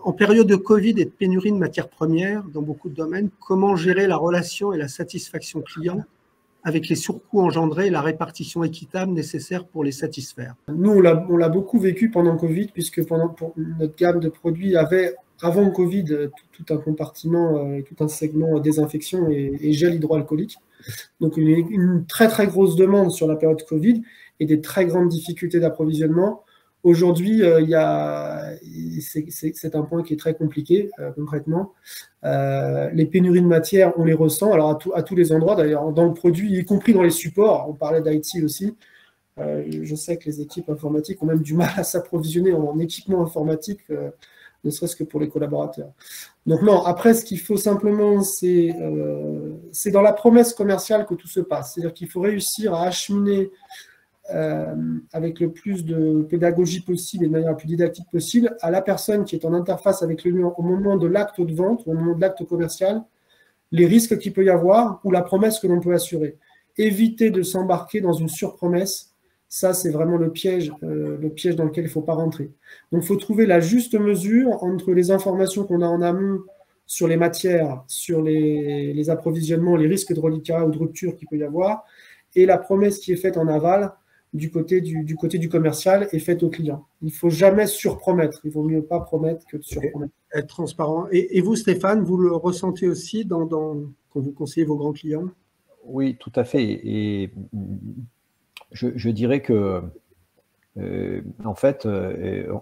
En période de Covid et de pénurie de matières premières dans beaucoup de domaines, comment gérer la relation et la satisfaction client avec les surcoûts engendrés et la répartition équitable nécessaire pour les satisfaire? Nous, on l'a beaucoup vécu pendant Covid, puisque pour notre gamme de produits avait, avant Covid, tout un compartiment, tout un segment désinfection et gel hydroalcoolique. Donc une très très grosse demande sur la période Covid et des très grandes difficultés d'approvisionnement. Aujourd'hui, c'est un point qui est très compliqué concrètement. Les pénuries de matière, on les ressent, alors à tous les endroits d'ailleurs, dans le produit, y compris dans les supports. On parlait d'IT aussi. Je sais que les équipes informatiques ont même du mal à s'approvisionner en équipement informatique, ne serait-ce que pour les collaborateurs. Donc non, après, ce qu'il faut simplement, c'est dans la promesse commerciale que tout se passe. C'est-à-dire qu'il faut réussir à acheminer avec le plus de pédagogie possible et de manière la plus didactique possible à la personne qui est en interface avec le client au moment de l'acte de vente, au moment de l'acte commercial, les risques qu'il peut y avoir ou la promesse que l'on peut assurer. Éviter de s'embarquer dans une surpromesse, ça c'est vraiment le piège dans lequel il ne faut pas rentrer. Donc il faut trouver la juste mesure entre les informations qu'on a en amont sur les matières, sur les approvisionnements, les risques de reliquat ou de rupture qu'il peut y avoir, et la promesse qui est faite en aval du côté du commercial est faite au client. Il ne faut jamais surpromettre. Il vaut mieux pas promettre que de surpromettre. Être transparent. Et vous, Stéphane, vous le ressentez aussi quand vous conseillez vos grands clients? Oui, tout à fait. Et je dirais que, en fait,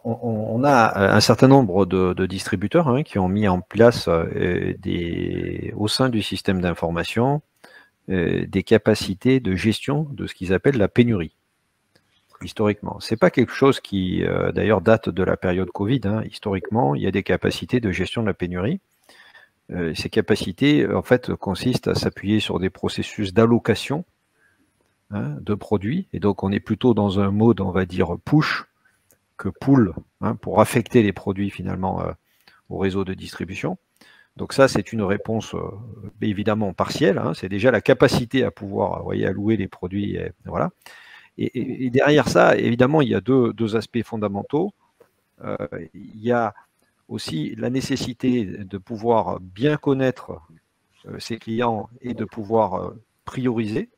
on a un certain nombre de distributeurs qui ont mis en place au sein du système d'information des capacités de gestion de ce qu'ils appellent la pénurie. Historiquement, c'est pas quelque chose qui d'ailleurs date de la période Covid. Historiquement, il y a des capacités de gestion de la pénurie. Ces capacités, en fait, consistent à s'appuyer sur des processus d'allocation de produits, et donc on est plutôt dans un mode, on va dire, push que pull, pour affecter les produits finalement au réseau de distribution. Donc ça, c'est une réponse évidemment partielle. C'est déjà la capacité à pouvoir, allouer les produits, voilà. Et derrière ça, évidemment, il y a deux aspects fondamentaux. Il y a aussi la nécessité de pouvoir bien connaître ses clients et de pouvoir prioriser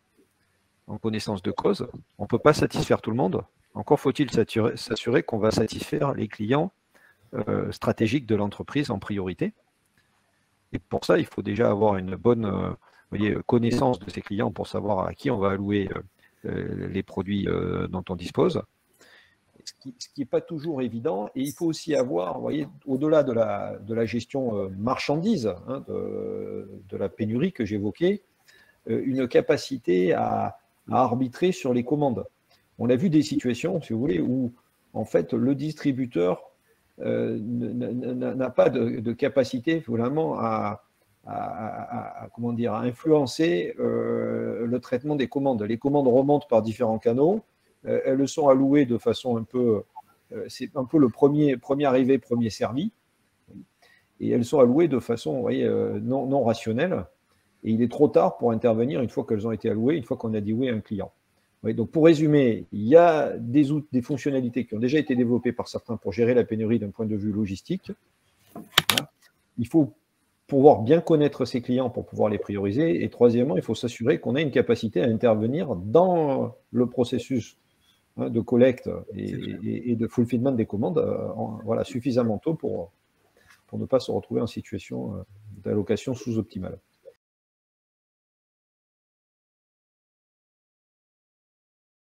en connaissance de cause. On ne peut pas satisfaire tout le monde. Encore faut-il s'assurer qu'on va satisfaire les clients stratégiques de l'entreprise en priorité. Et pour ça, il faut déjà avoir une bonne connaissance de ses clients pour savoir à qui on va allouer les produits dont on dispose, ce qui n'est pas toujours évident. Et il faut aussi avoir, au-delà de la gestion marchandise de la pénurie que j'évoquais, une capacité à arbitrer sur les commandes. On a vu des situations, si vous voulez, où en fait le distributeur n'a pas de capacité vraiment à influencer le traitement des commandes. Les commandes remontent par différents canaux, elles sont allouées de façon un peu, c'est un peu le premier arrivé, premier servi, et elles sont allouées de façon non rationnelle, et il est trop tard pour intervenir une fois qu'elles ont été allouées, une fois qu'on a dit oui à un client. Donc pour résumer, il y a des fonctionnalités qui ont déjà été développées par certains pour gérer la pénurie d'un point de vue logistique. Il faut pouvoir bien connaître ses clients pour pouvoir les prioriser. Et troisièmement, il faut s'assurer qu'on a une capacité à intervenir dans le processus de collecte et de fulfillment des commandes suffisamment tôt pour ne pas se retrouver en situation d'allocation sous-optimale.